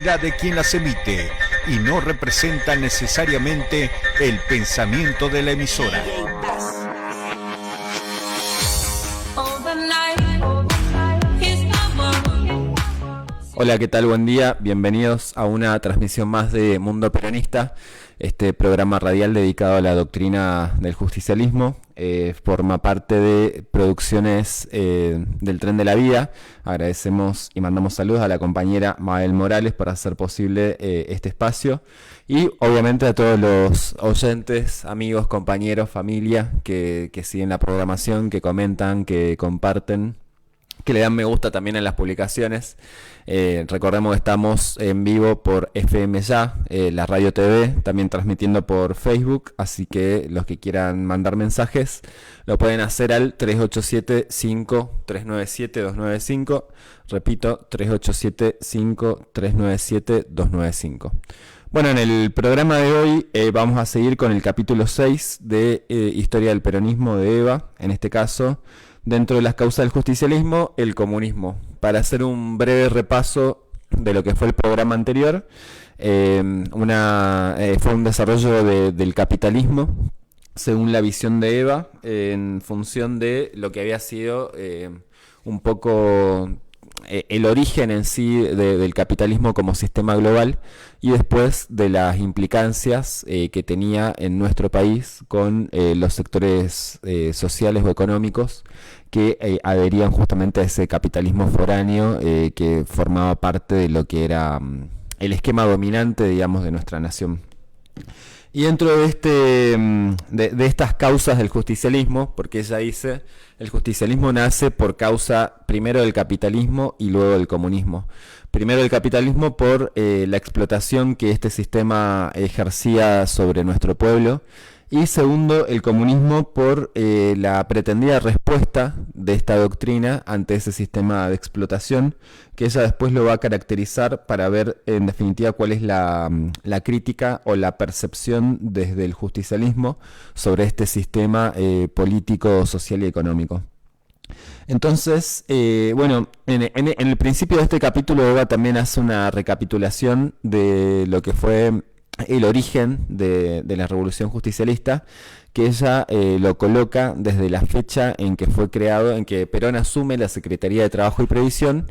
de quien las emite y no representa necesariamente el pensamiento de la emisora. Hola, ¿qué tal? Buen día. Bienvenidos a una transmisión más de Mundo Peronista, este programa radial dedicado a la doctrina del justicialismo. Forma parte de Producciones del Tren de la Vida. Agradecemos y mandamos saludos a la compañera Mabel Morales por hacer posible este espacio. Y obviamente a todos los oyentes, amigos, compañeros, familia que siguen la programación, que comentan, que comparten, que le dan me gusta también en las publicaciones. Recordemos que estamos en vivo por FM Ya, la Radio TV, también transmitiendo por Facebook, así que los que quieran mandar mensajes lo pueden hacer al 387-5397-295, repito, 387-5397-295. Bueno, en el programa de hoy vamos a seguir con el capítulo 6 de Historia del Peronismo de Eva, en este caso, dentro de las causas del justicialismo, el comunismo. Para hacer un breve repaso de lo que fue el programa anterior, fue un desarrollo del capitalismo según la visión de Eva, en función de lo que había sido un poco el origen en sí del capitalismo como sistema global y después de las implicancias que tenía en nuestro país con los sectores sociales o económicos que adherían justamente a ese capitalismo foráneo que formaba parte de lo que era el esquema dominante, digamos, de nuestra nación. Y dentro de estas causas del justicialismo, porque ella dice, el justicialismo nace por causa primero del capitalismo y luego del comunismo. Primero el capitalismo por la explotación que este sistema ejercía sobre nuestro pueblo, y segundo el comunismo por la pretendida respuesta de esta doctrina ante ese sistema de explotación, que ella después lo va a caracterizar para ver en definitiva cuál es la crítica o la percepción desde el justicialismo sobre este sistema político, social y económico. Entonces, bueno, en el principio de este capítulo Eva también hace una recapitulación de lo que fue el origen de la revolución justicialista, que ella lo coloca desde la fecha en que fue creado, en que Perón asume la Secretaría de Trabajo y Previsión,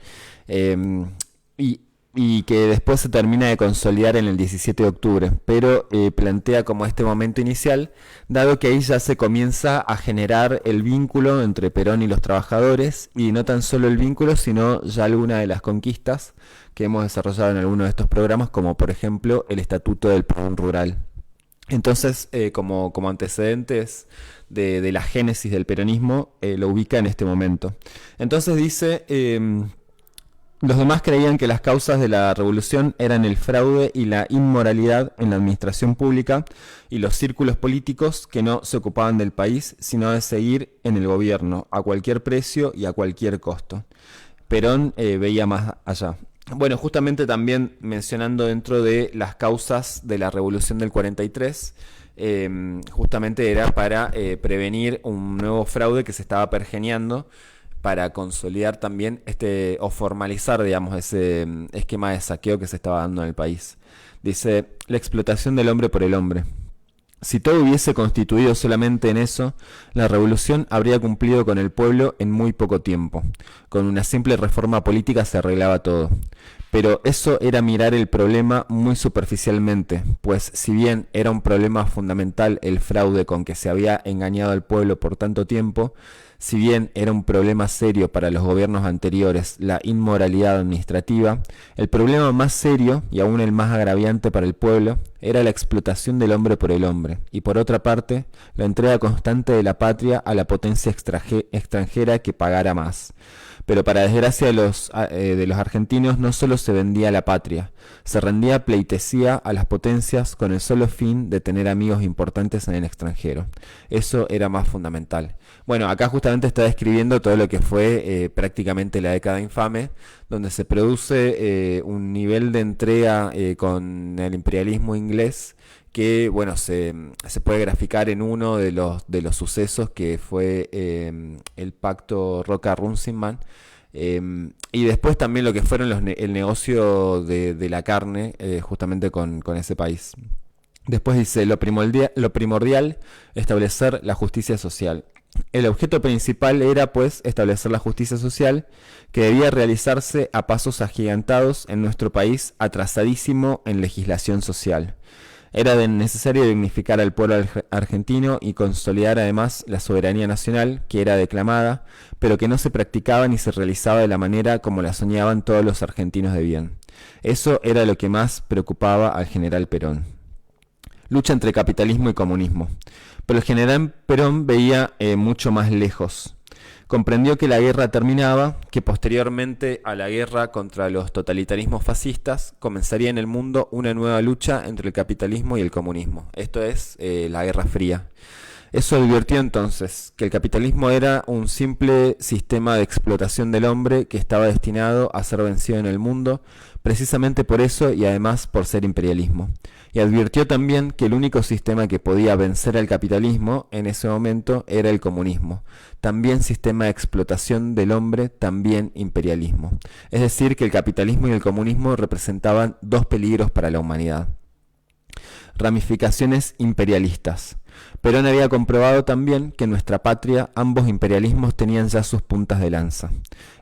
y que después se termina de consolidar en el 17 de octubre, pero plantea como este momento inicial, dado que ahí ya se comienza a generar el vínculo entre Perón y los trabajadores, y no tan solo el vínculo, sino ya alguna de las conquistas que hemos desarrollado en algunos de estos programas, como por ejemplo el Estatuto del Peón Rural. Entonces, como antecedentes de la génesis del peronismo, lo ubica en este momento. Entonces dice... los demás creían que las causas de la revolución eran el fraude y la inmoralidad en la administración pública y los círculos políticos que no se ocupaban del país, sino de seguir en el gobierno a cualquier precio y a cualquier costo. Perón veía más allá. Bueno, justamente también mencionando dentro de las causas de la revolución del 43, justamente era para prevenir un nuevo fraude que se estaba pergeñando, para consolidar también o formalizar, digamos, ese esquema de saqueo que se estaba dando en el país. Dice, la explotación del hombre por el hombre. Si todo hubiese constituido solamente en eso, la revolución habría cumplido con el pueblo en muy poco tiempo. Con una simple reforma política se arreglaba todo. Pero eso era mirar el problema muy superficialmente, pues si bien era un problema fundamental el fraude con que se había engañado al pueblo por tanto tiempo, si bien era un problema serio para los gobiernos anteriores la inmoralidad administrativa, el problema más serio, y aún el más agraviante para el pueblo, era la explotación del hombre por el hombre, y por otra parte, la entrega constante de la patria a la potencia extranjera que pagara más. Pero para desgracia de los argentinos no solo se vendía la patria, se rendía pleitesía a las potencias con el solo fin de tener amigos importantes en el extranjero. Eso era más fundamental. Bueno, acá justamente está describiendo todo lo que fue prácticamente la década infame, donde se produce un nivel de entrega con el imperialismo inglés que, bueno, se puede graficar en uno de los sucesos que fue el pacto Roca-Runciman, Y después también lo que fueron el negocio de la carne, justamente con ese país. Después dice, lo primordial, establecer la justicia social. El objeto principal era, pues, establecer la justicia social, que debía realizarse a pasos agigantados en nuestro país atrasadísimo en legislación social. Era necesario dignificar al pueblo argentino y consolidar además la soberanía nacional, que era declamada, pero que no se practicaba ni se realizaba de la manera como la soñaban todos los argentinos de bien. Eso era lo que más preocupaba al general Perón. Lucha entre capitalismo y comunismo. Pero el general Perón veía mucho más lejos. Comprendió que la guerra terminaba, que posteriormente a la guerra contra los totalitarismos fascistas comenzaría en el mundo una nueva lucha entre el capitalismo y el comunismo. Esto es la Guerra Fría. Eso advirtió entonces que el capitalismo era un simple sistema de explotación del hombre que estaba destinado a ser vencido en el mundo, precisamente por eso y además por ser imperialismo. Y advirtió también que el único sistema que podía vencer al capitalismo en ese momento era el comunismo, también sistema de explotación del hombre, también imperialismo. Es decir, que el capitalismo y el comunismo representaban dos peligros para la humanidad. Ramificaciones imperialistas. Perón había comprobado también que en nuestra patria ambos imperialismos tenían ya sus puntas de lanza.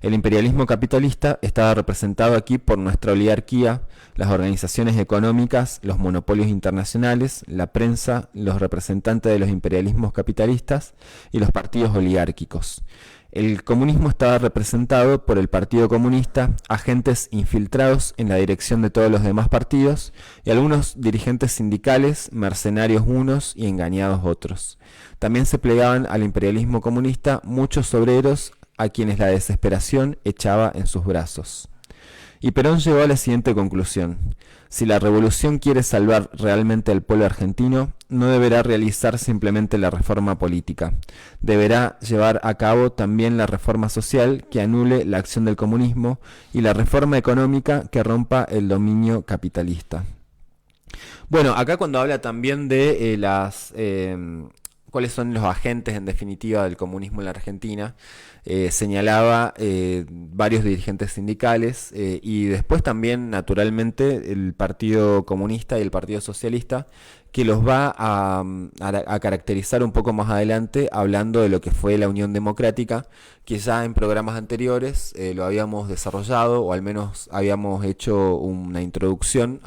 El imperialismo capitalista estaba representado aquí por nuestra oligarquía, las organizaciones económicas, los monopolios internacionales, la prensa, los representantes de los imperialismos capitalistas y los partidos oligárquicos. El comunismo estaba representado por el Partido Comunista, agentes infiltrados en la dirección de todos los demás partidos y algunos dirigentes sindicales, mercenarios unos y engañados otros. También se plegaban al imperialismo comunista muchos obreros a quienes la desesperación echaba en sus brazos. Y Perón llegó a la siguiente conclusión: si la revolución quiere salvar realmente al pueblo argentino, no deberá realizar simplemente la reforma política. Deberá llevar a cabo también la reforma social que anule la acción del comunismo y la reforma económica que rompa el dominio capitalista. Bueno, acá cuando habla también de cuáles son los agentes en definitiva del comunismo en la Argentina, señalaba varios dirigentes sindicales y después también naturalmente el Partido Comunista y el Partido Socialista, que los va a caracterizar un poco más adelante hablando de lo que fue la Unión Democrática, que ya en programas anteriores lo habíamos desarrollado, o al menos habíamos hecho una introducción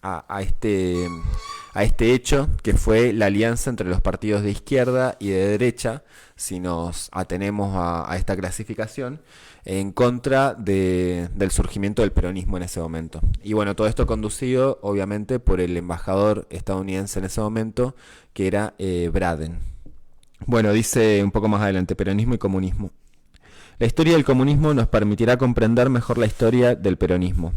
a este hecho, que fue la alianza entre los partidos de izquierda y de derecha, si nos atenemos a esta clasificación, en contra del surgimiento del peronismo en ese momento. Y bueno, todo esto conducido obviamente por el embajador estadounidense en ese momento, que era Braden. Bueno, dice un poco más adelante, peronismo y comunismo. La historia del comunismo nos permitirá comprender mejor la historia del peronismo.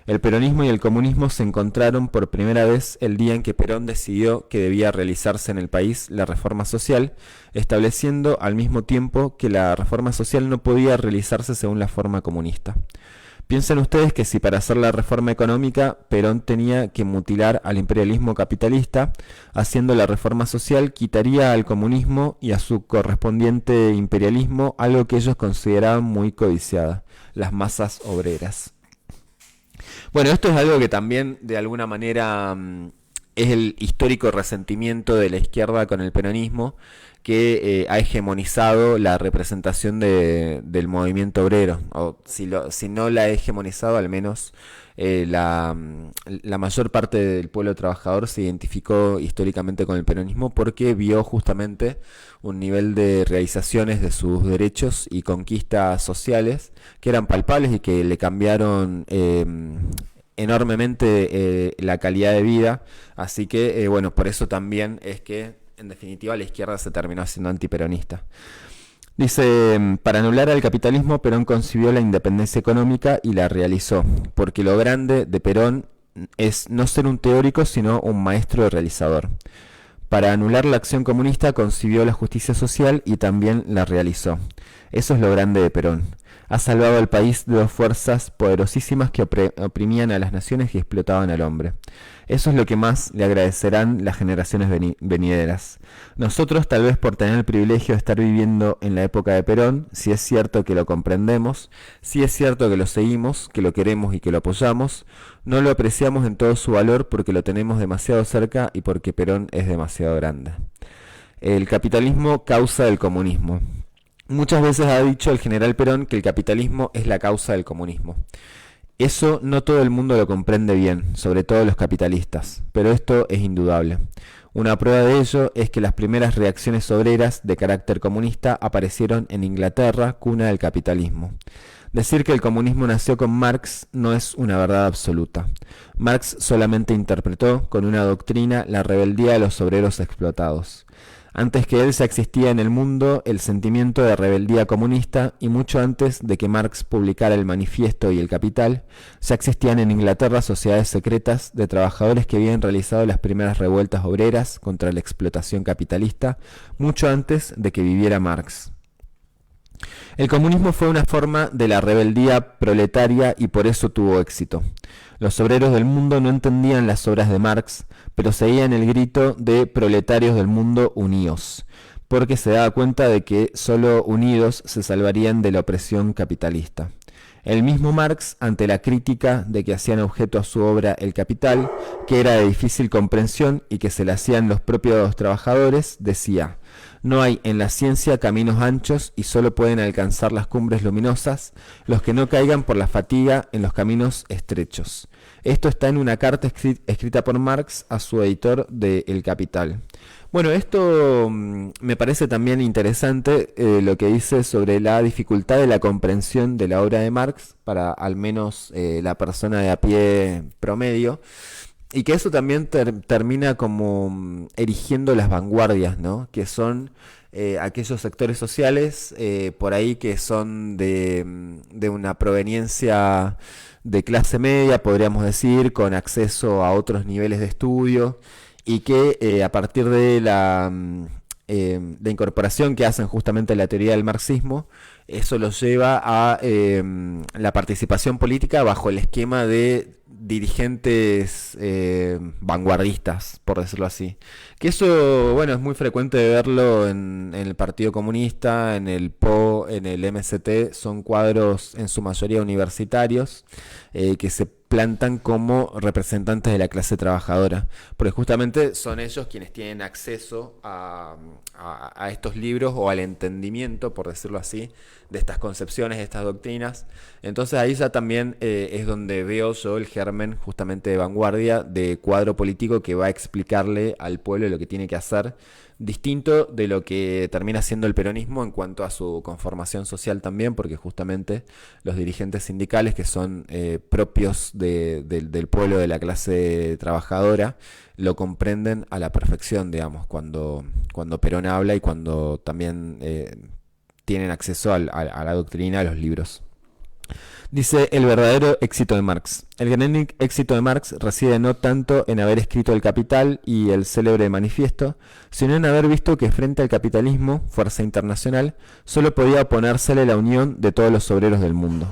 El peronismo y el comunismo se encontraron por primera vez el día en que Perón decidió que debía realizarse en el país la reforma social, estableciendo al mismo tiempo que la reforma social no podía realizarse según la forma comunista. Piensen ustedes que si para hacer la reforma económica Perón tenía que mutilar al imperialismo capitalista, haciendo la reforma social quitaría al comunismo y a su correspondiente imperialismo algo que ellos consideraban muy codiciada: las masas obreras. Bueno, esto es algo que también de alguna manera es el histórico resentimiento de la izquierda con el peronismo, que ha hegemonizado la representación del movimiento obrero, o si no la ha hegemonizado, al menos la mayor parte del pueblo trabajador se identificó históricamente con el peronismo porque vio justamente un nivel de realizaciones de sus derechos y conquistas sociales que eran palpables y que le cambiaron enormemente la calidad de vida. Así que bueno, por eso también es que en definitiva la izquierda se terminó siendo antiperonista. Dice, para anular al capitalismo, Perón concibió la independencia económica y la realizó, porque lo grande de Perón es no ser un teórico, sino un maestro realizador. Para anular la acción comunista, concibió la justicia social y también la realizó. Eso es lo grande de Perón. ha salvado al país de dos fuerzas poderosísimas que oprimían a las naciones y explotaban al hombre. Eso es lo que más le agradecerán las generaciones venideras. Nosotros, tal vez por tener el privilegio de estar viviendo en la época de Perón, si es cierto que lo comprendemos, si es cierto que lo seguimos, que lo queremos y que lo apoyamos, no lo apreciamos en todo su valor porque lo tenemos demasiado cerca y porque Perón es demasiado grande. El capitalismo causa el comunismo. Muchas veces ha dicho el general Perón que el capitalismo es la causa del comunismo. Eso no todo el mundo lo comprende bien, sobre todo los capitalistas, pero esto es indudable. Una prueba de ello es que las primeras reacciones obreras de carácter comunista aparecieron en Inglaterra, cuna del capitalismo. Decir que el comunismo nació con Marx no es una verdad absoluta. Marx solamente interpretó con una doctrina la rebeldía de los obreros explotados. Antes que él ya existía en el mundo el sentimiento de rebeldía comunista y mucho antes de que Marx publicara el Manifiesto y el Capital, ya existían en Inglaterra sociedades secretas de trabajadores que habían realizado las primeras revueltas obreras contra la explotación capitalista mucho antes de que viviera Marx. El comunismo fue una forma de la rebeldía proletaria y por eso tuvo éxito. Los obreros del mundo no entendían las obras de Marx, pero seguían el grito de proletarios del mundo unidos, porque se daba cuenta de que solo unidos se salvarían de la opresión capitalista. El mismo Marx, ante la crítica de que hacían objeto a su obra El Capital, que era de difícil comprensión y que se la hacían los propios trabajadores, decía: no hay en la ciencia caminos anchos y solo pueden alcanzar las cumbres luminosas los que no caigan por la fatiga en los caminos estrechos. Esto está en una carta escrita por Marx a su editor de El Capital. Bueno, esto me parece también interesante lo que dice sobre la dificultad de la comprensión de la obra de Marx para al menos la persona de a pie promedio. Y que eso también termina como erigiendo las vanguardias, ¿no? Que son aquellos sectores sociales por ahí que son de una proveniencia de clase media, podríamos decir, con acceso a otros niveles de estudio y que a partir de la incorporación que hacen justamente la teoría del marxismo, eso los lleva a la participación política bajo el esquema de dirigentes vanguardistas, por decirlo así. Que eso, bueno, es muy frecuente de verlo en el Partido Comunista, en el PO, en el MST, son cuadros en su mayoría universitarios que se plantan como representantes de la clase trabajadora, porque justamente son ellos quienes tienen acceso a estos libros o al entendimiento, por decirlo así, de estas concepciones, de estas doctrinas. Entonces ahí ya también es donde veo yo el germen justamente de vanguardia, de cuadro político que va a explicarle al pueblo lo que tiene que hacer, distinto de lo que termina siendo el peronismo en cuanto a su conformación social también, porque justamente los dirigentes sindicales que son propios del pueblo, de la clase trabajadora, lo comprenden a la perfección, digamos, cuando Perón habla y cuando también tienen acceso a la doctrina, a los libros. Dice el verdadero éxito de Marx. El gran éxito de Marx reside no tanto en haber escrito El Capital y el célebre Manifiesto, sino en haber visto que frente al capitalismo, fuerza internacional, solo podía oponérsele la unión de todos los obreros del mundo.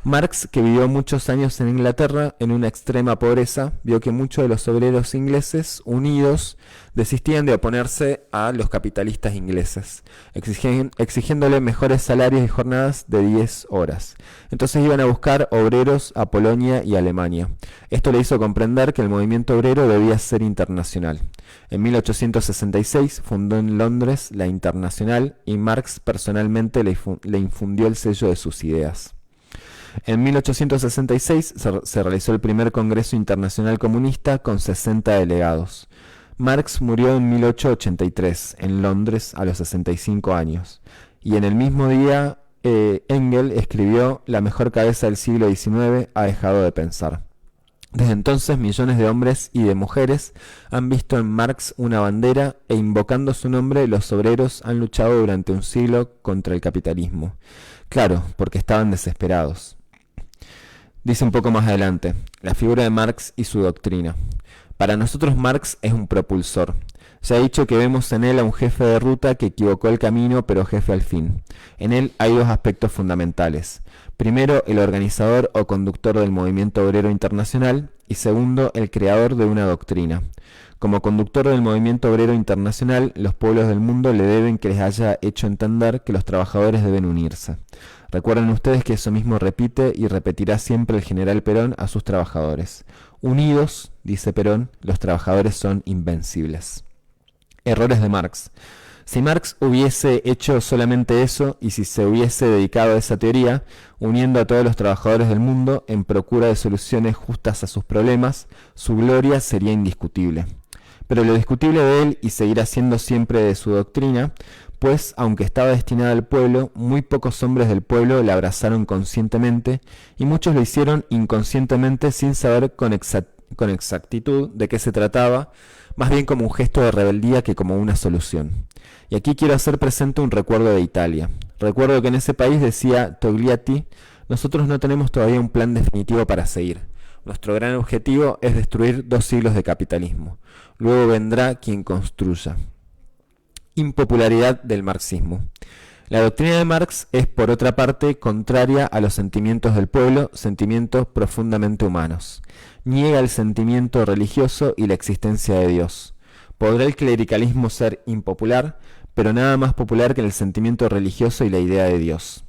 Marx, que vivió muchos años en Inglaterra en una extrema pobreza, vio que muchos de los obreros ingleses, unidos, desistían de oponerse a los capitalistas ingleses, exigiéndole mejores salarios y jornadas de 10 horas. Entonces iban a buscar obreros a Polonia y Alemania. Esto le hizo comprender que el movimiento obrero debía ser internacional. En 1866 fundó en Londres la Internacional y Marx personalmente le infundió el sello de sus ideas. En 1866 se realizó el primer Congreso Internacional Comunista con 60 delegados. Marx murió en 1883 en Londres a los 65 años. Y en el mismo día Engels escribió: la mejor cabeza del siglo XIX ha dejado de pensar. Desde entonces millones de hombres y de mujeres han visto en Marx una bandera e invocando su nombre los obreros han luchado durante un siglo contra el capitalismo. Claro, porque estaban desesperados. Dice un poco más adelante, la figura de Marx y su doctrina. Para nosotros Marx es un propulsor. Se ha dicho que vemos en él a un jefe de ruta que equivocó el camino, pero jefe al fin. En él hay dos aspectos fundamentales. Primero, el organizador o conductor del movimiento obrero internacional, y segundo, el creador de una doctrina. Como conductor del movimiento obrero internacional, los pueblos del mundo le deben que les haya hecho entender que los trabajadores deben unirse. Recuerden ustedes que eso mismo repite y repetirá siempre el general Perón a sus trabajadores. Unidos, dice Perón, los trabajadores son invencibles. Errores de Marx. Si Marx hubiese hecho solamente eso, y si se hubiese dedicado a esa teoría, uniendo a todos los trabajadores del mundo en procura de soluciones justas a sus problemas, su gloria sería indiscutible. Pero lo discutible de él, y seguirá siendo siempre de su doctrina, pues, aunque estaba destinada al pueblo, muy pocos hombres del pueblo la abrazaron conscientemente, y muchos lo hicieron inconscientemente sin saber con exactitud de qué se trataba, más bien como un gesto de rebeldía que como una solución. Y aquí quiero hacer presente un recuerdo de Italia. Recuerdo que en ese país decía Togliatti: nosotros no tenemos todavía un plan definitivo para seguir. Nuestro gran objetivo es destruir 2 siglos de capitalismo. Luego vendrá quien construya. Impopularidad del marxismo. La doctrina de Marx es, por otra parte, contraria a los sentimientos del pueblo, sentimientos profundamente humanos. Niega el sentimiento religioso y la existencia de Dios. ¿Podrá el clericalismo ser impopular? Pero nada más popular que el sentimiento religioso y la idea de Dios.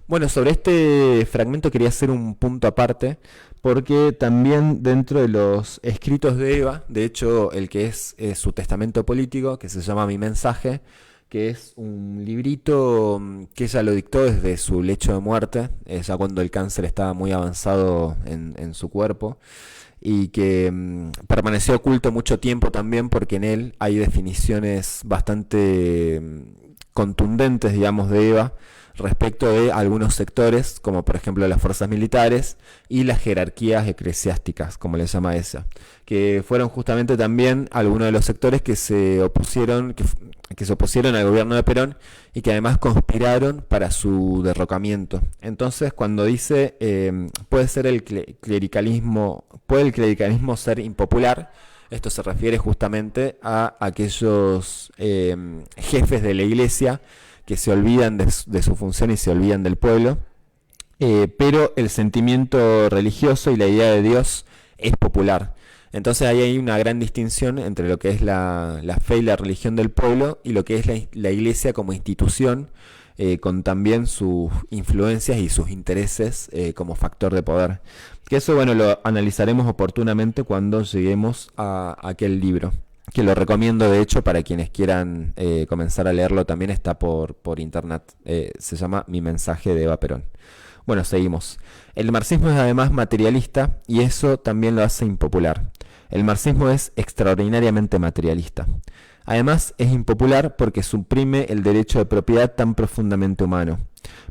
Bueno, sobre este fragmento quería hacer un punto aparte, porque también dentro de los escritos de Eva, de hecho el que es su testamento político, que se llama Mi Mensaje, que es un librito que ella lo dictó desde su lecho de muerte, ya cuando el cáncer estaba muy avanzado en su cuerpo, y que permaneció oculto mucho tiempo también porque en él hay definiciones bastante contundentes, digamos, de Eva respecto de algunos sectores, como por ejemplo las fuerzas militares y las jerarquías eclesiásticas, como le llama ella, que fueron justamente también algunos de los sectores que se opusieron al gobierno de Perón y que además conspiraron para su derrocamiento. Entonces, cuando dice puede el clericalismo ser impopular, esto se refiere justamente a aquellos jefes de la iglesia que se olvidan de su función y se olvidan del pueblo, pero el sentimiento religioso y la idea de Dios es popular. Entonces ahí hay una gran distinción entre lo que es la fe y la religión del pueblo y lo que es la iglesia como institución, con también sus influencias y sus intereses como factor de poder. Que eso, bueno, lo analizaremos oportunamente cuando lleguemos a aquel libro, que lo recomiendo de hecho para quienes quieran comenzar a leerlo. También está por internet, se llama Mi Mensaje, de Eva Perón. Bueno, seguimos. El marxismo es además materialista y eso también lo hace impopular. El marxismo es extraordinariamente materialista. Además es impopular porque suprime el derecho de propiedad tan profundamente humano.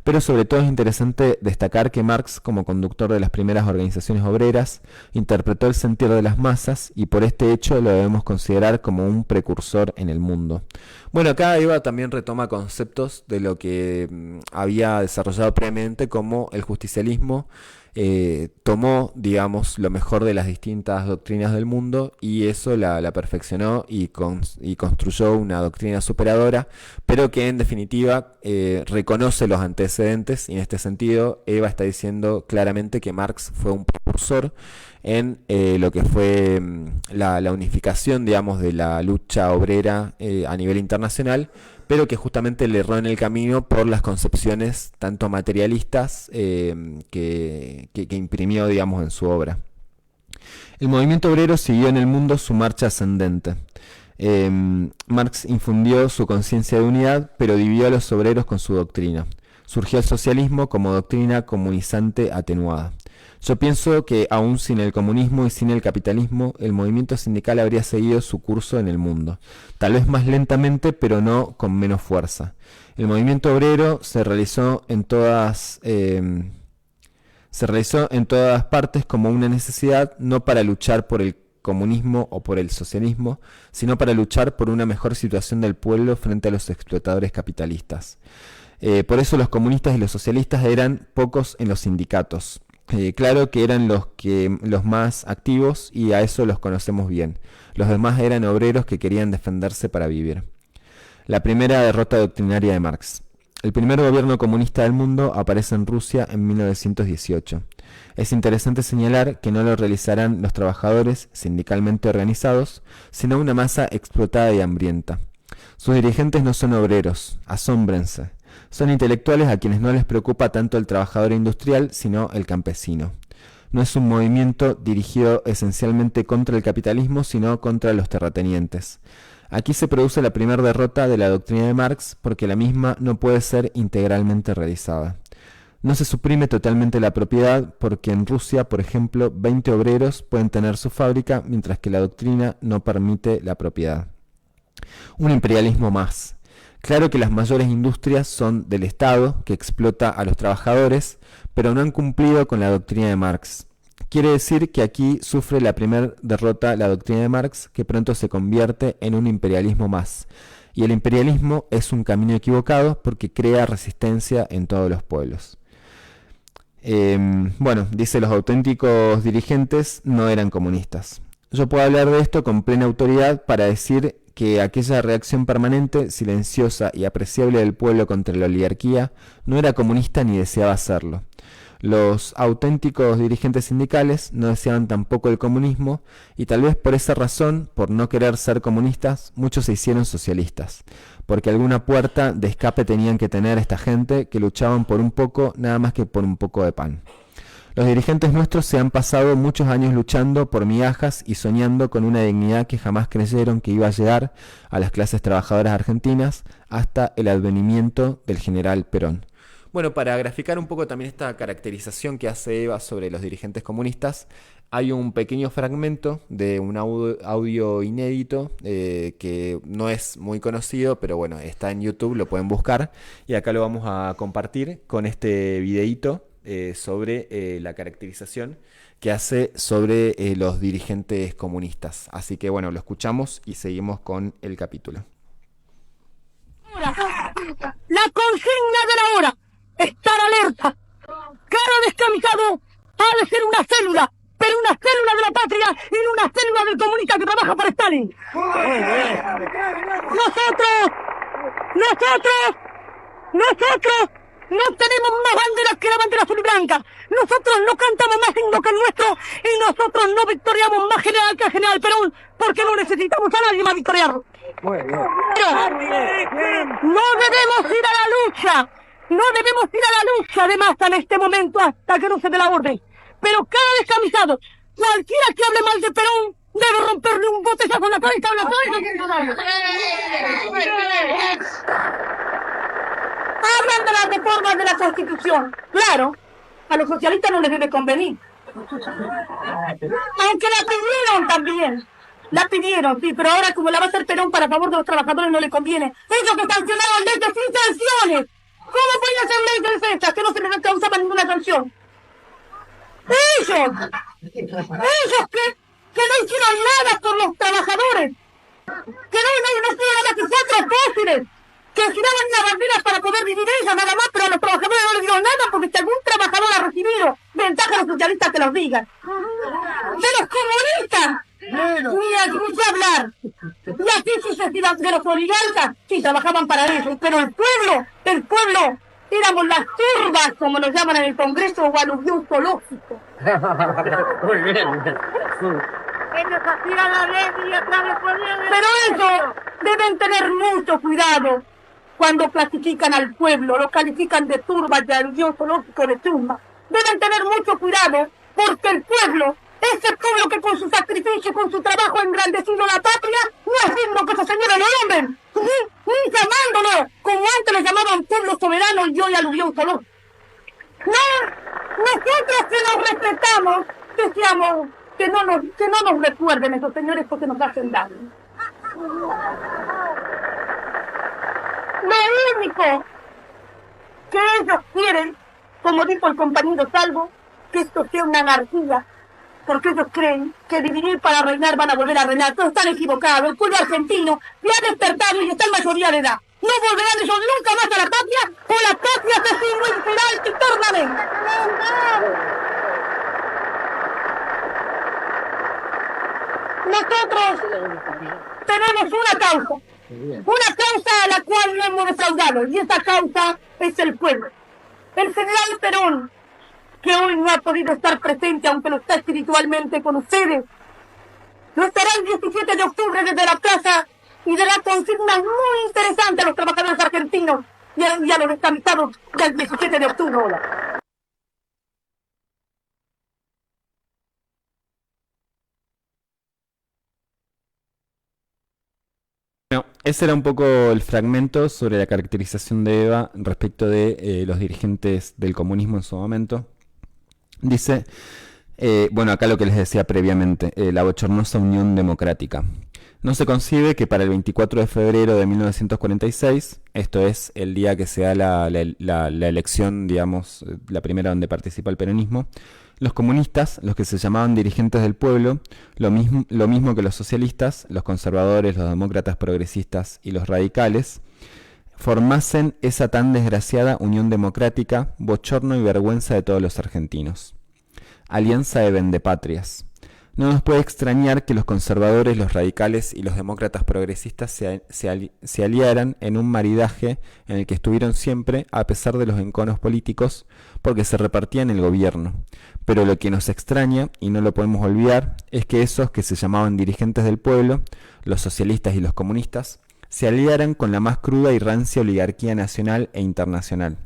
Pero sobre todo es interesante destacar que Marx, como conductor de las primeras organizaciones obreras, interpretó el sentir de las masas y por este hecho lo debemos considerar como un precursor en el mundo. Bueno, acá Eva también retoma conceptos de lo que había desarrollado previamente, como el justicialismo. Tomó, digamos, lo mejor de las distintas doctrinas del mundo y eso la perfeccionó y construyó una doctrina superadora, pero que en definitiva reconoce los antecedentes, y en este sentido Eva está diciendo claramente que Marx fue un precursor en lo que fue la unificación, digamos, de la lucha obrera a nivel internacional, pero que justamente le erró en el camino por las concepciones tanto materialistas que imprimió, digamos, en su obra. El movimiento obrero siguió en el mundo su marcha ascendente. Marx infundió su conciencia de unidad, pero dividió a los obreros con su doctrina. Surgió el socialismo como doctrina comunizante atenuada. Yo pienso que aún sin el comunismo y sin el capitalismo, el movimiento sindical habría seguido su curso en el mundo, tal vez más lentamente, pero no con menos fuerza. El movimiento obrero se realizó en todas partes como una necesidad, no para luchar por el comunismo o por el socialismo, sino para luchar por una mejor situación del pueblo frente a los explotadores capitalistas. Por eso los comunistas y los socialistas eran pocos en los sindicatos. Claro que eran los más activos y a eso los conocemos bien. Los demás eran obreros que querían defenderse para vivir. La primera derrota doctrinaria de Marx. El primer gobierno comunista del mundo aparece en Rusia en 1918. Es interesante señalar que no lo realizarán los trabajadores sindicalmente organizados, sino una masa explotada y hambrienta. Sus dirigentes no son obreros, asómbrense. Son intelectuales a quienes no les preocupa tanto el trabajador industrial, sino el campesino. No es un movimiento dirigido esencialmente contra el capitalismo, sino contra los terratenientes. Aquí se produce la primera derrota de la doctrina de Marx porque la misma no puede ser integralmente realizada. No se suprime totalmente la propiedad porque en Rusia, por ejemplo, 20 obreros pueden tener su fábrica mientras que la doctrina no permite la propiedad. Un imperialismo más. Claro que las mayores industrias son del Estado, que explota a los trabajadores, pero no han cumplido con la doctrina de Marx. Quiere decir que aquí sufre la primera derrota la doctrina de Marx, que pronto se convierte en un imperialismo más. Y el imperialismo es un camino equivocado porque crea resistencia en todos los pueblos. Dice los auténticos dirigentes no eran comunistas. Yo puedo hablar de esto con plena autoridad para decir que aquella reacción permanente, silenciosa y apreciable del pueblo contra la oligarquía no era comunista ni deseaba hacerlo. Los auténticos dirigentes sindicales no deseaban tampoco el comunismo y tal vez por esa razón, por no querer ser comunistas, muchos se hicieron socialistas, porque alguna puerta de escape tenían que tener esta gente que luchaban por un poco, nada más que por un poco de pan. Los dirigentes nuestros se han pasado muchos años luchando por migajas y soñando con una dignidad que jamás creyeron que iba a llegar a las clases trabajadoras argentinas hasta el advenimiento del general Perón. Bueno, para graficar un poco también esta caracterización que hace Eva sobre los dirigentes comunistas, hay un pequeño fragmento de un audio inédito que no es muy conocido, pero bueno, está en YouTube, lo pueden buscar y acá lo vamos a compartir con este videíto sobre la caracterización que hace sobre los dirigentes comunistas. Así que bueno, lo escuchamos y seguimos con el capítulo. La consigna de la hora: estar alerta. Cada descamisado ha de ser una célula, pero una célula de la patria y no una célula del comunista que trabaja para Stalin. Nosotros no tenemos más banderas que la bandera azul y blanca. Nosotros no cantamos más himno que el nuestro y nosotros no victoriamos más general que el general Perón porque no necesitamos a nadie más victoriarlo. Pero no debemos ir a la lucha. No debemos ir a la lucha de masa en este momento hasta que no se dé la orden. Pero cada descamisado, cualquiera que hable mal de Perón, debe romperle un botellazo en la cabeza a la Hablan de las reformas de la Constitución. Claro, a los socialistas no les debe convenir. Aunque la pidieron también. La pidieron, sí, pero ahora como la va a hacer Perón para favor de los trabajadores no le conviene. Ellos que sancionaron leyes sin sanciones. ¿Cómo podían ser leyes estas que no se les causaba ninguna sanción? Ellos que no hicieron nada por los trabajadores. Que no hicieron nada que cuatro fósiles. Que giraban las banderas para poder vivir ellas nada más, pero a los trabajadores no les dieron nada porque si algún trabajador ha recibido ventaja a los socialistas que los digan. De los comunistas, ni a hablar. Y así sucesivamente de los oligarcas, sí trabajaban para ellos, pero el pueblo, éramos las turbas, como nos llaman en el Congreso, o aluvión zoológico. Muy bien. Ellos hacían la ley y atrás les ponían... Pero ellos deben tener mucho cuidado. Cuando clasifican al pueblo, lo califican de turba, de aluvión zoológico, de turba. Deben tener mucho cuidado, porque el pueblo, ese pueblo que con su sacrificio, con su trabajo ha engrandecido la patria, no es digno que esos señores lo nombren, ni llamándolo, como antes lo llamaban pueblo soberano y hoy aluvión zoológico. No, nosotros que nos respetamos, decíamos que no nos recuerden esos señores porque nos hacen daño. Lo único que ellos quieren, como dijo el compañero Salvo, que esto sea una anarquía, porque ellos creen que dividir para reinar van a volver a reinar. Todos están equivocados. El pueblo argentino ya ha despertado y está en mayoría de edad. No volverán ellos nunca más a la patria, o la patria se extinguirá eternamente. Nosotros tenemos una causa a la cual no hemos defraudado, y esa causa es el pueblo. El general Perón, que hoy no ha podido estar presente, aunque lo está espiritualmente con ustedes, lo estará el 17 de octubre desde la plaza y dará consignas muy interesantes a los trabajadores argentinos y a los descansados del 17 de octubre. Hola. Bueno, ese era un poco el fragmento sobre la caracterización de Eva respecto de los dirigentes del comunismo en su momento. Dice, bueno, acá lo que les decía previamente, la bochornosa Unión Democrática. No se concibe que para el 24 de febrero de 1946, esto es el día que se da la elección, digamos, la primera donde participa el peronismo, los comunistas, los que se llamaban dirigentes del pueblo, lo mismo que los socialistas, los conservadores, los demócratas progresistas y los radicales, formasen esa tan desgraciada Unión Democrática, bochorno y vergüenza de todos los argentinos. Alianza de vendepatrias. No nos puede extrañar que los conservadores, los radicales y los demócratas progresistas se aliaran en un maridaje en el que estuvieron siempre, a pesar de los enconos políticos, porque se repartían el gobierno. Pero lo que nos extraña, y no lo podemos olvidar, es que esos que se llamaban dirigentes del pueblo, los socialistas y los comunistas, se aliaran con la más cruda y rancia oligarquía nacional e internacional.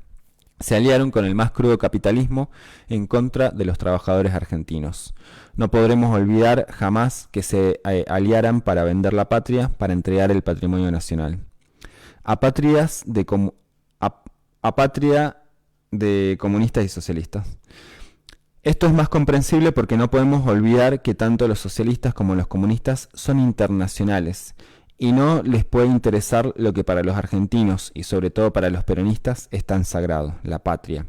Se aliaron con el más crudo capitalismo en contra de los trabajadores argentinos. No podremos olvidar jamás que se aliaran para vender la patria, para entregar el patrimonio nacional. Apatria de comunistas y socialistas. Esto es más comprensible porque no podemos olvidar que tanto los socialistas como los comunistas son internacionales y no les puede interesar lo que para los argentinos y sobre todo para los peronistas es tan sagrado, la patria.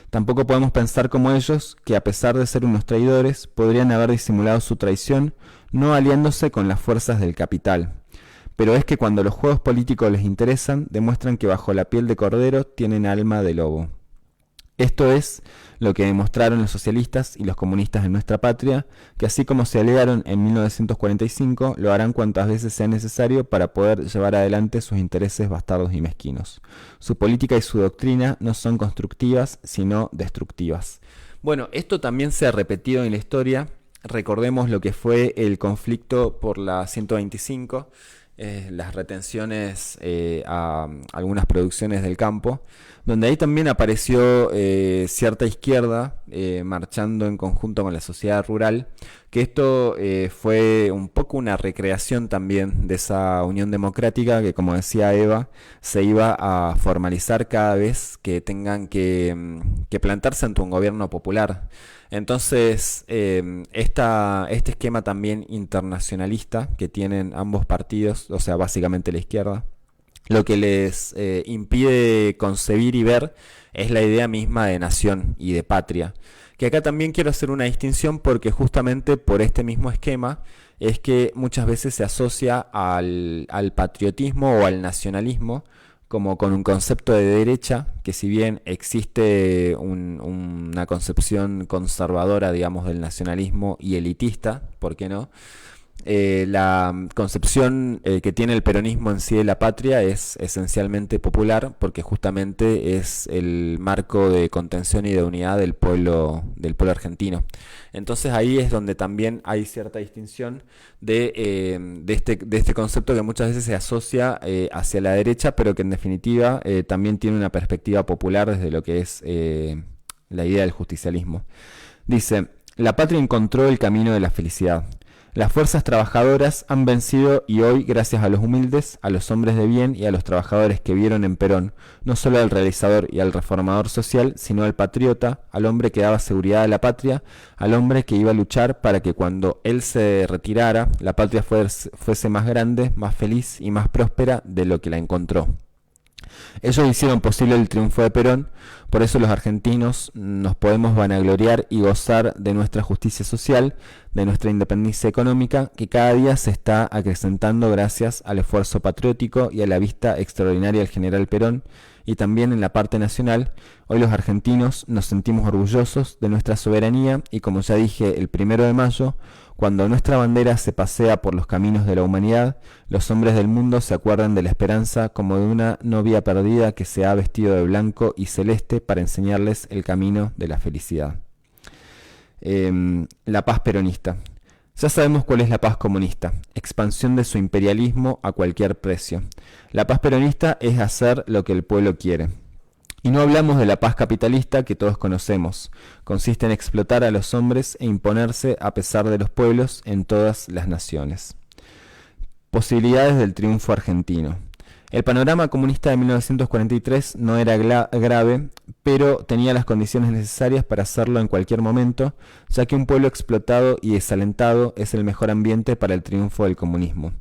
Tampoco podemos pensar como ellos, que a pesar de ser unos traidores, podrían haber disimulado su traición no aliándose con las fuerzas del capital. Pero es que cuando los juegos políticos les interesan, demuestran que bajo la piel de cordero tienen alma de lobo. Esto es lo que demostraron los socialistas y los comunistas en nuestra patria, que así como se aliaron en 1945, lo harán cuantas veces sea necesario para poder llevar adelante sus intereses bastardos y mezquinos. Su política y su doctrina no son constructivas, sino destructivas. Bueno, esto también se ha repetido en la historia. Recordemos lo que fue el conflicto por la 125, las retenciones a algunas producciones del campo, donde ahí también apareció cierta izquierda marchando en conjunto con la sociedad rural, que esto fue un poco una recreación también de esa Unión Democrática que, como decía Eva, se iba a formalizar cada vez que tengan que plantarse ante un gobierno popular. Entonces, este esquema también internacionalista que tienen ambos partidos, o sea, básicamente la izquierda, lo que les impide concebir y ver es la idea misma de nación y de patria. Que acá también quiero hacer una distinción porque justamente por este mismo esquema es que muchas veces se asocia al patriotismo o al nacionalismo como con un concepto de derecha, que si bien existe una concepción conservadora, digamos, del nacionalismo y elitista, ¿por qué no? La concepción que tiene el peronismo en sí de la patria es esencialmente popular, porque justamente es el marco de contención y de unidad del pueblo argentino. Entonces ahí es donde también hay cierta distinción de este concepto que muchas veces se asocia hacia la derecha, pero que en definitiva también tiene una perspectiva popular desde lo que es la idea del justicialismo. Dice, la patria encontró el camino de la felicidad. Las fuerzas trabajadoras han vencido y hoy, gracias a los humildes, a los hombres de bien y a los trabajadores que vieron en Perón, no solo al realizador y al reformador social, sino al patriota, al hombre que daba seguridad a la patria, al hombre que iba a luchar para que cuando él se retirara, la patria fuese más grande, más feliz y más próspera de lo que la encontró. Ellos hicieron posible el triunfo de Perón, por eso los argentinos nos podemos vanagloriar y gozar de nuestra justicia social, de nuestra independencia económica, que cada día se está acrecentando gracias al esfuerzo patriótico y a la vista extraordinaria del general Perón. Y también en la parte nacional, hoy los argentinos nos sentimos orgullosos de nuestra soberanía y, como ya dije, el 1 de mayo, cuando nuestra bandera se pasea por los caminos de la humanidad, los hombres del mundo se acuerdan de la esperanza como de una novia perdida que se ha vestido de blanco y celeste para enseñarles el camino de la felicidad. La paz peronista. Ya sabemos cuál es la paz comunista: expansión de su imperialismo a cualquier precio. La paz peronista es hacer lo que el pueblo quiere. Y no hablamos de la paz capitalista que todos conocemos. Consiste en explotar a los hombres e imponerse a pesar de los pueblos en todas las naciones. Posibilidades del triunfo argentino. El panorama comunista de 1943 no era grave, pero tenía las condiciones necesarias para hacerlo en cualquier momento, ya que un pueblo explotado y desalentado es el mejor ambiente para el triunfo del comunismo.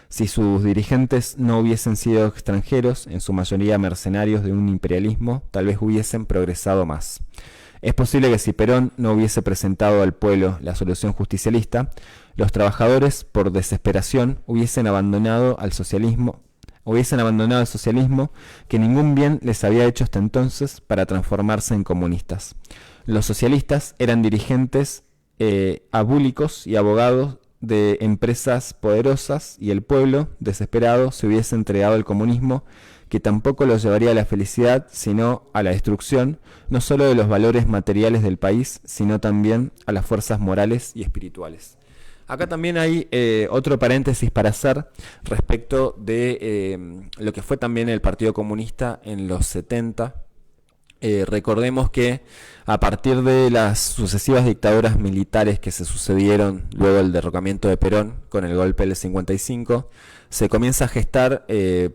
Si sus dirigentes no hubiesen sido extranjeros, en su mayoría mercenarios de un imperialismo, tal vez hubiesen progresado más. Es posible que si Perón no hubiese presentado al pueblo la solución justicialista, los trabajadores, por desesperación, hubiesen abandonado el socialismo, que ningún bien les había hecho hasta entonces, para transformarse en comunistas. Los socialistas eran dirigentes abúlicos y abogados de empresas poderosas, y el pueblo, desesperado, se hubiese entregado al comunismo, que tampoco lo llevaría a la felicidad, sino a la destrucción, no solo de los valores materiales del país, sino también a las fuerzas morales y espirituales. Acá también hay otro paréntesis para hacer respecto de lo que fue también el Partido Comunista en los 70. Recordemos que a partir de las sucesivas dictaduras militares que se sucedieron luego del derrocamiento de Perón con el golpe del 55, se comienza a gestar,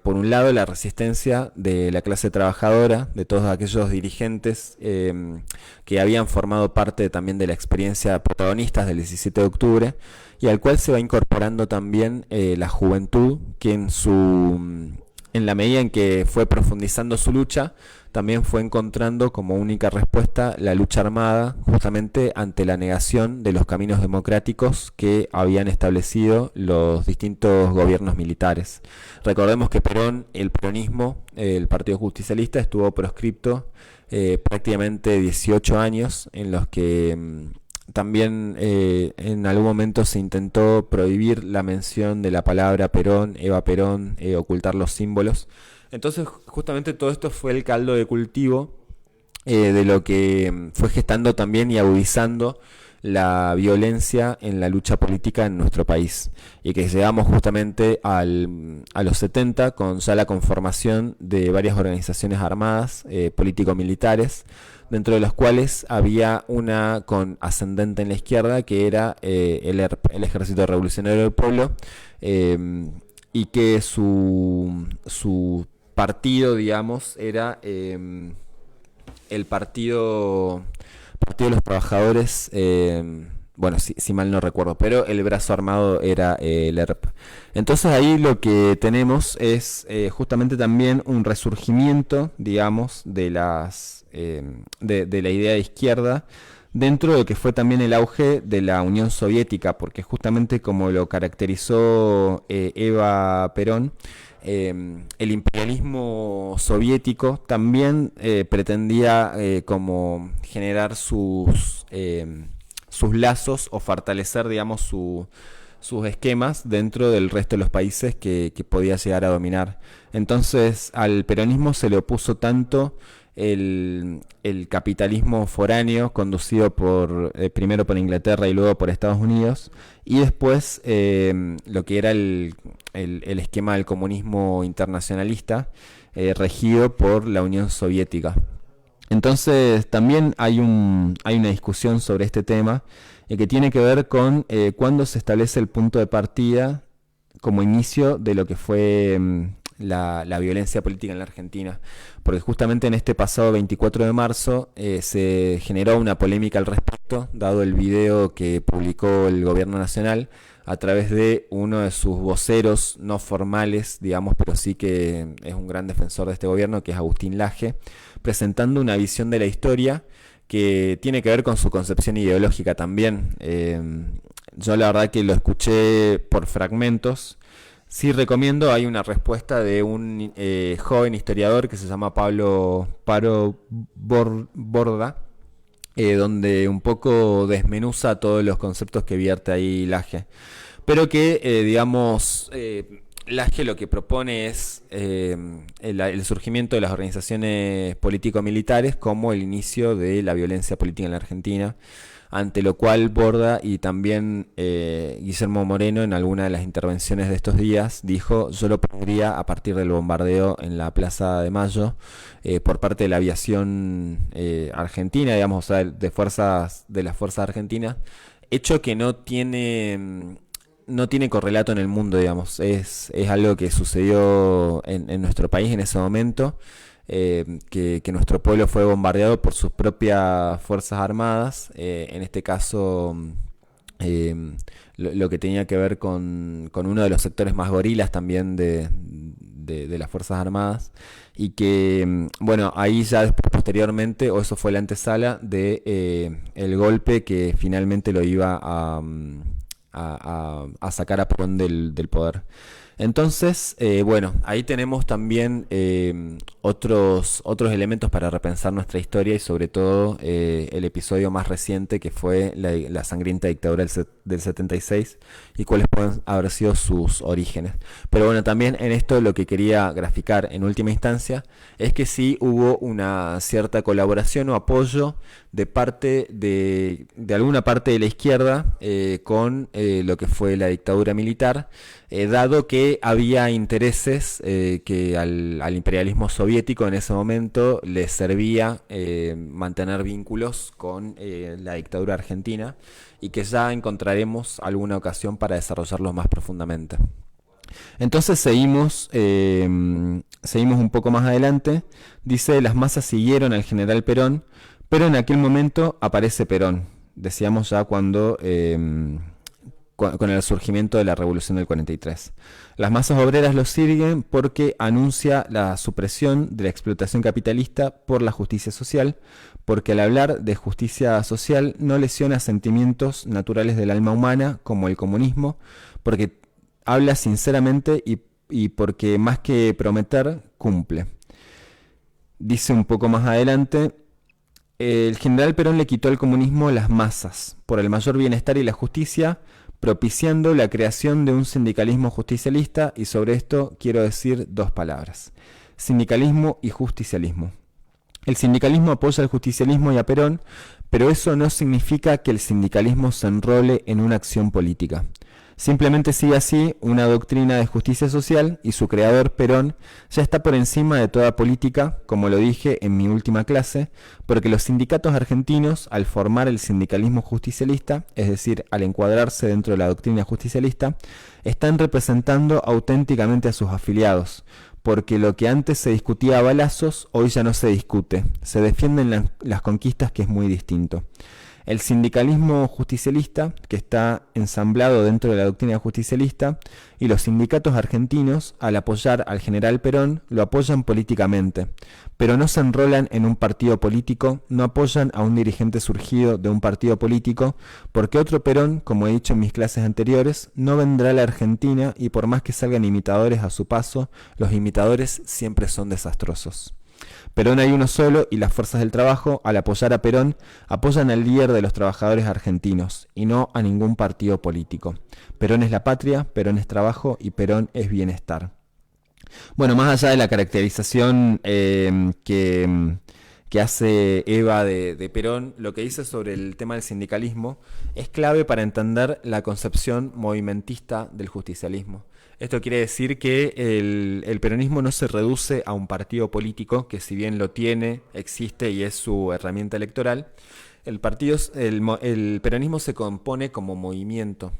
por un lado, la resistencia de la clase trabajadora, de todos aquellos dirigentes que habían formado parte también de la experiencia protagonistas del 17 de octubre, y al cual se va incorporando también la juventud, que en la medida en que fue profundizando su lucha, también fue encontrando como única respuesta la lucha armada, justamente ante la negación de los caminos democráticos que habían establecido los distintos gobiernos militares. Recordemos que Perón, el peronismo, el Partido Justicialista, estuvo proscripto prácticamente 18 años, en los que también en algún momento se intentó prohibir la mención de la palabra Perón, Eva Perón, ocultar los símbolos. Entonces, justamente todo esto fue el caldo de cultivo de lo que fue gestando también y agudizando la violencia en la lucha política en nuestro país, y que llegamos justamente a los 70 con ya la conformación de varias organizaciones armadas político-militares, dentro de las cuales había una con ascendente en la izquierda, que era el Ejército Revolucionario del Pueblo, y que su partido, digamos, era el partido de los Trabajadores, bueno, si mal no recuerdo, pero el brazo armado era el ERP. Entonces ahí lo que tenemos es justamente también un resurgimiento, digamos, de la idea de izquierda, dentro de lo que fue también el auge de la Unión Soviética, porque justamente como lo caracterizó Eva Perón, el imperialismo soviético también pretendía como generar sus lazos o fortalecer, digamos, sus esquemas dentro del resto de los países que podía llegar a dominar. Entonces al peronismo se le opuso tanto el capitalismo foráneo conducido primero por Inglaterra y luego por Estados Unidos, y después lo que era el esquema del comunismo internacionalista regido por la Unión Soviética. Entonces también hay una discusión sobre este tema que tiene que ver con cuándo se establece el punto de partida como inicio de lo que fue la violencia política en la Argentina, porque justamente en este pasado 24 de marzo se generó una polémica al respecto, dado el video que publicó el gobierno nacional a través de uno de sus voceros no formales, digamos, pero sí que es un gran defensor de este gobierno, que es Agustín Laje, presentando una visión de la historia que tiene que ver con su concepción ideológica también. Yo la verdad que lo escuché por fragmentos. Sí recomiendo, hay una respuesta de un joven historiador que se llama Borda, donde un poco desmenuza todos los conceptos que vierte ahí Laje. Pero que, Laje lo que propone es el surgimiento de las organizaciones político-militares como el inicio de la violencia política en la Argentina, ante lo cual Borda y también Guillermo Moreno en alguna de las intervenciones de estos días dijo: yo lo pondría a partir del bombardeo en la Plaza de Mayo por parte de la aviación argentina, digamos, o sea, de las fuerzas argentinas, hecho que no tiene correlato en el mundo, digamos. Es algo que sucedió en nuestro país en ese momento, que nuestro pueblo fue bombardeado por sus propias fuerzas armadas, en este caso lo que tenía que ver con uno de los sectores más gorilas también de las fuerzas armadas, y que, bueno, ahí ya después, posteriormente, o eso fue la antesala de el golpe que finalmente lo iba a sacar a Perón del poder. Entonces, bueno, ahí tenemos también otros elementos para repensar nuestra historia, y sobre todo el episodio más reciente, que fue la sangrienta dictadura del 76, y cuáles pueden haber sido sus orígenes. Pero bueno, también en esto lo que quería graficar en última instancia es que sí hubo una cierta colaboración o apoyo de parte de alguna parte de la izquierda con lo que fue la dictadura militar, dado que había intereses que al imperialismo soviético en ese momento le servía mantener vínculos con la dictadura argentina, y que ya encontraremos alguna ocasión para desarrollarlos más profundamente. Entonces seguimos un poco más adelante. Dice: las masas siguieron al general Perón, pero en aquel momento aparece Perón. Decíamos ya cuando con el surgimiento de la Revolución del 43. Las masas obreras lo siguen porque anuncia la supresión de la explotación capitalista por la justicia social, porque al hablar de justicia social no lesiona sentimientos naturales del alma humana como el comunismo, porque habla sinceramente y porque más que prometer, cumple. Dice un poco más adelante: el general Perón le quitó al comunismo las masas por el mayor bienestar y la justicia, propiciando la creación de un sindicalismo justicialista, y sobre esto quiero decir dos palabras: sindicalismo y justicialismo. El sindicalismo apoya al justicialismo y a Perón, pero eso no significa que el sindicalismo se enrole en una acción política. Simplemente sigue así una doctrina de justicia social, y su creador, Perón, ya está por encima de toda política, como lo dije en mi última clase, porque los sindicatos argentinos, al formar el sindicalismo justicialista, es decir, al encuadrarse dentro de la doctrina justicialista, están representando auténticamente a sus afiliados, porque lo que antes se discutía a balazos, hoy ya no se discute, se defienden las conquistas, que es muy distinto. El sindicalismo justicialista, que está ensamblado dentro de la doctrina justicialista, y los sindicatos argentinos, al apoyar al general Perón, lo apoyan políticamente, pero no se enrolan en un partido político, no apoyan a un dirigente surgido de un partido político, porque otro Perón, como he dicho en mis clases anteriores, no vendrá a la Argentina, y por más que salgan imitadores a su paso, los imitadores siempre son desastrosos. Perón hay uno solo, y las fuerzas del trabajo, al apoyar a Perón, apoyan al líder de los trabajadores argentinos, y no a ningún partido político. Perón es la patria, Perón es trabajo, y Perón es bienestar. Bueno, más allá de la caracterización que hace Eva de Perón, lo que dice sobre el tema del sindicalismo es clave para entender la concepción movimentista del justicialismo. Esto quiere decir que el peronismo no se reduce a un partido político, que si bien lo tiene, existe y es su herramienta electoral. El peronismo se compone como movimiento,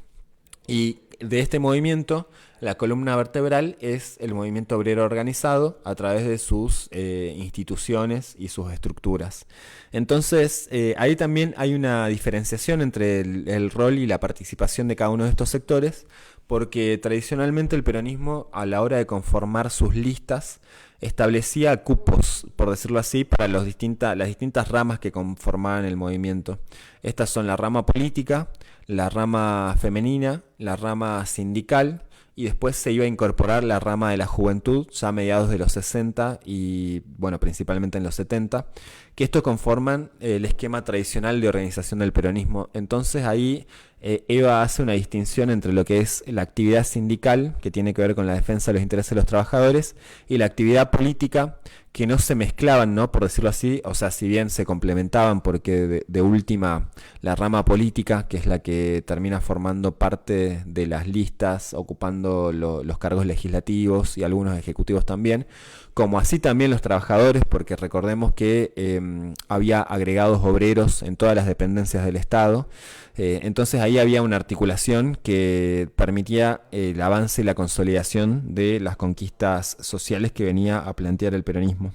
y de este movimiento la columna vertebral es el movimiento obrero organizado a través de sus instituciones y sus estructuras. Entonces ahí también hay una diferenciación entre el rol y la participación de cada uno de estos sectores, porque tradicionalmente el peronismo, a la hora de conformar sus listas, establecía cupos, por decirlo así, para las distintas ramas que conformaban el movimiento. Estas son la rama política, la rama femenina, la rama sindical, y después se iba a incorporar la rama de la juventud, ya a mediados de los 60 y, bueno, principalmente en los 70, que esto conforman el esquema tradicional de organización del peronismo. Entonces ahí Eva hace una distinción entre lo que es la actividad sindical, que tiene que ver con la defensa de los intereses de los trabajadores, y la actividad política, que no se mezclaban, ¿no? Por decirlo así, o sea, si bien se complementaban, porque de última la rama política, que es la que termina formando parte de las listas, ocupando los cargos legislativos y algunos ejecutivos también, como así también los trabajadores, porque recordemos que había agregados obreros en todas las dependencias del Estado. Entonces ahí había una articulación que permitía el avance y la consolidación de las conquistas sociales que venía a plantear el peronismo,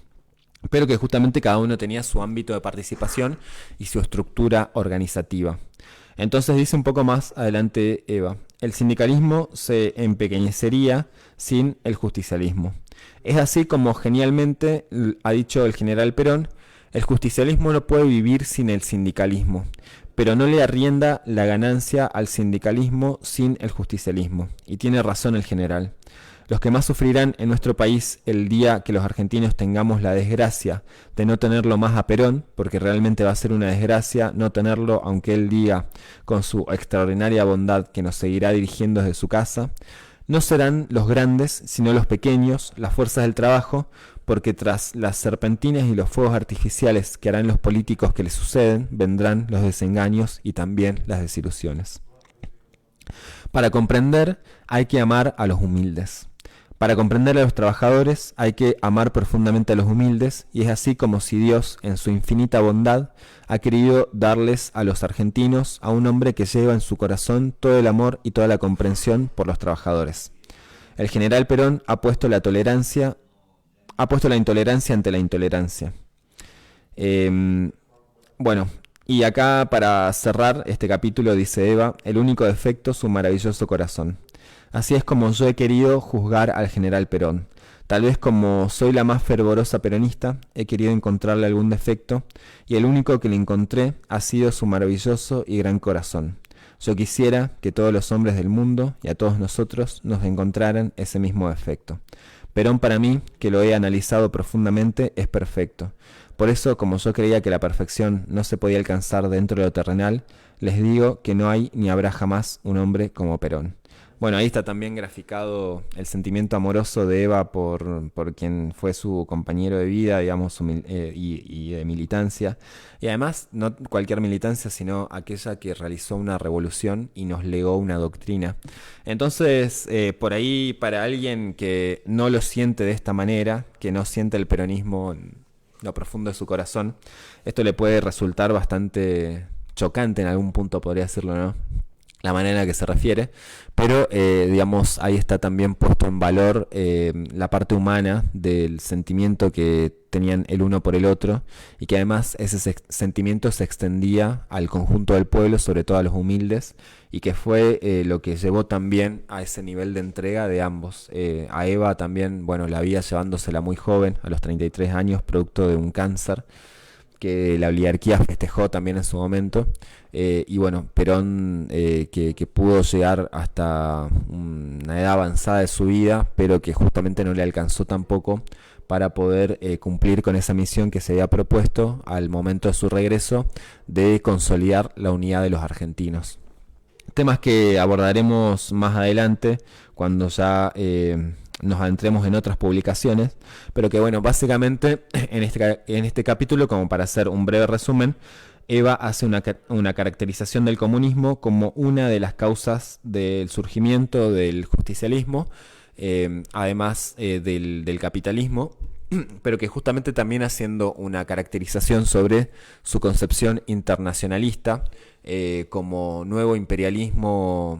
pero que justamente cada uno tenía su ámbito de participación y su estructura organizativa. Entonces dice un poco más adelante Eva: el sindicalismo se empequeñecería sin el justicialismo. Es así como genialmente ha dicho el general Perón: el justicialismo no puede vivir sin el sindicalismo, pero no le arrienda la ganancia al sindicalismo sin el justicialismo. Y tiene razón el general. Los que más sufrirán en nuestro país el día que los argentinos tengamos la desgracia de no tenerlo más a Perón, porque realmente va a ser una desgracia no tenerlo, aunque él diga con su extraordinaria bondad que nos seguirá dirigiendo desde su casa, no serán los grandes, sino los pequeños, las fuerzas del trabajo, porque tras las serpentinas y los fuegos artificiales que harán los políticos que les suceden, vendrán los desengaños y también las desilusiones. Para comprender hay que amar a los humildes. Para comprender a los trabajadores hay que amar profundamente a los humildes, y es así como si Dios, en su infinita bondad, ha querido darles a los argentinos a un hombre que lleva en su corazón todo el amor y toda la comprensión por los trabajadores. El general Perón ha puesto la intolerancia ante la intolerancia. Bueno, y acá para cerrar este capítulo dice Eva: el único defecto, su maravilloso corazón. Así es como yo he querido juzgar al general Perón. Tal vez como soy la más fervorosa peronista, he querido encontrarle algún defecto, y el único que le encontré ha sido su maravilloso y gran corazón. Yo quisiera que todos los hombres del mundo y a todos nosotros nos encontraran ese mismo defecto. Perón, para mí, que lo he analizado profundamente, es perfecto. Por eso, como yo creía que la perfección no se podía alcanzar dentro de lo terrenal, les digo que no hay ni habrá jamás un hombre como Perón. Bueno, ahí está también graficado el sentimiento amoroso de Eva por quien fue su compañero de vida, digamos, y de militancia. Y además, no cualquier militancia, sino aquella que realizó una revolución y nos legó una doctrina. Entonces, por ahí, para alguien que no lo siente de esta manera, que no siente el peronismo en lo profundo de su corazón, esto le puede resultar bastante chocante en algún punto, podría decirlo, ¿no? La manera en la que se refiere, pero digamos, ahí está también puesto en valor la parte humana del sentimiento que tenían el uno por el otro, y que además ese sentimiento se extendía al conjunto del pueblo, sobre todo a los humildes, y que fue lo que llevó también a ese nivel de entrega de ambos. A Eva también, bueno, la había llevándosela muy joven, a los 33 años, producto de un cáncer, que la oligarquía festejó también en su momento, y bueno, Perón que pudo llegar hasta una edad avanzada de su vida, pero que justamente no le alcanzó tampoco para poder cumplir con esa misión que se había propuesto al momento de su regreso, de consolidar la unidad de los argentinos. Temas que abordaremos más adelante cuando ya nos adentremos en otras publicaciones, pero que bueno, básicamente en este capítulo, como para hacer un breve resumen, Eva hace una caracterización del comunismo como una de las causas del surgimiento del justicialismo, además del capitalismo, pero que justamente también haciendo una caracterización sobre su concepción internacionalista como nuevo imperialismo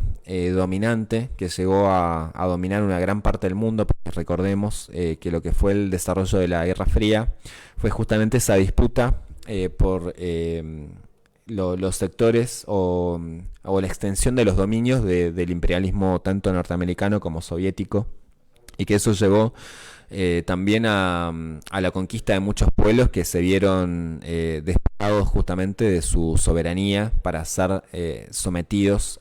dominante que llegó a dominar una gran parte del mundo, porque recordemos que lo que fue el desarrollo de la Guerra Fría fue justamente esa disputa por los sectores o la extensión de los dominios del imperialismo tanto norteamericano como soviético, y que eso llevó también a la conquista de muchos pueblos que se vieron despojados justamente de su soberanía para ser sometidos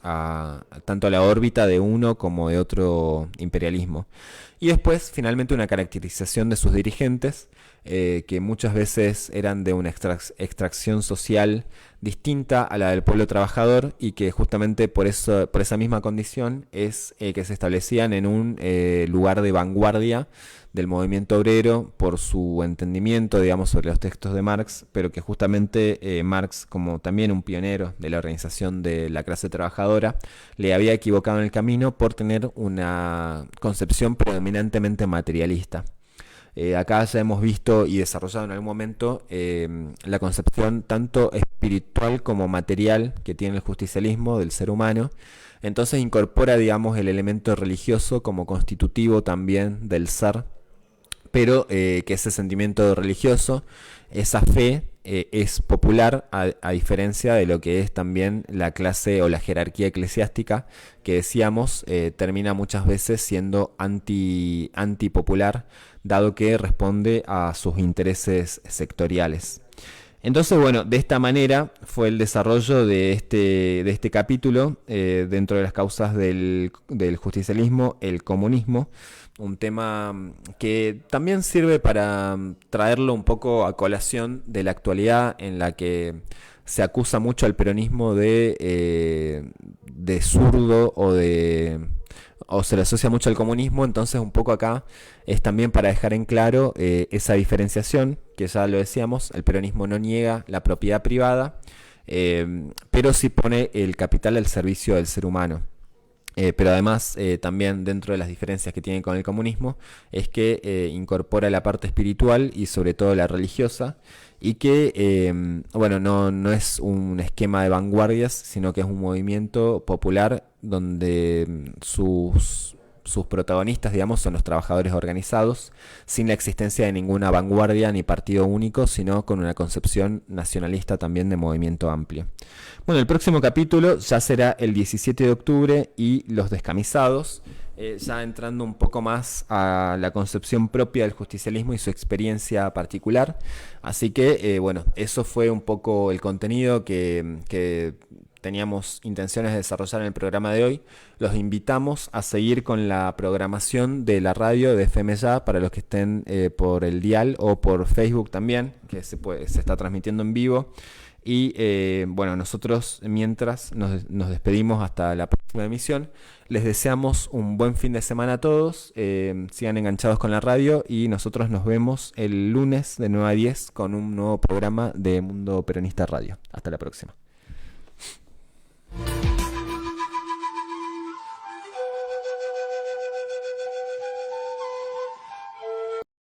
tanto a la órbita de uno como de otro imperialismo. Y después, finalmente, una caracterización de sus dirigentes, que muchas veces eran de una extracción social distinta a la del pueblo trabajador, y que justamente por esa misma condición es que se establecían en un lugar de vanguardia del movimiento obrero por su entendimiento, digamos, sobre los textos de Marx, pero que justamente Marx, como también un pionero de la organización de la clase trabajadora, le había equivocado en el camino por tener una concepción predominantemente materialista. Acá ya hemos visto y desarrollado en algún momento la concepción tanto espiritual como material que tiene el justicialismo del ser humano. Entonces incorpora, digamos, el elemento religioso como constitutivo también del ser, pero que ese sentimiento religioso, esa fe, es popular a diferencia de lo que es también la clase o la jerarquía eclesiástica, que decíamos termina muchas veces siendo antipopular, dado que responde a sus intereses sectoriales. Entonces, bueno, de esta manera fue el desarrollo de este capítulo dentro de las causas del justicialismo, el comunismo. Un tema que también sirve para traerlo un poco a colación de la actualidad, en la que se acusa mucho al peronismo de zurdo o se le asocia mucho al comunismo. Entonces un poco acá es también para dejar en claro esa diferenciación, que ya lo decíamos, el peronismo no niega la propiedad privada, pero sí pone el capital al servicio del ser humano. Pero además también dentro de las diferencias que tiene con el comunismo es que incorpora la parte espiritual y sobre todo la religiosa, y que bueno, no es un esquema de vanguardias, sino que es un movimiento popular donde sus protagonistas, digamos, son los trabajadores organizados, sin la existencia de ninguna vanguardia ni partido único, sino con una concepción nacionalista también de movimiento amplio. Bueno, el próximo capítulo ya será el 17 de octubre y los descamisados, ya entrando un poco más a la concepción propia del justicialismo y su experiencia particular. Así que, bueno, eso fue un poco el contenido que teníamos intenciones de desarrollar en el programa de hoy. Los invitamos a seguir con la programación de la radio de FM Ya, para los que estén por el dial o por Facebook también, que se está transmitiendo en vivo. Y bueno, nosotros mientras nos despedimos hasta la próxima emisión. Les deseamos un buen fin de semana a todos. Sigan enganchados con la radio y nosotros nos vemos el lunes de 9 a 10 con un nuevo programa de Mundo Peronista Radio. Hasta la próxima.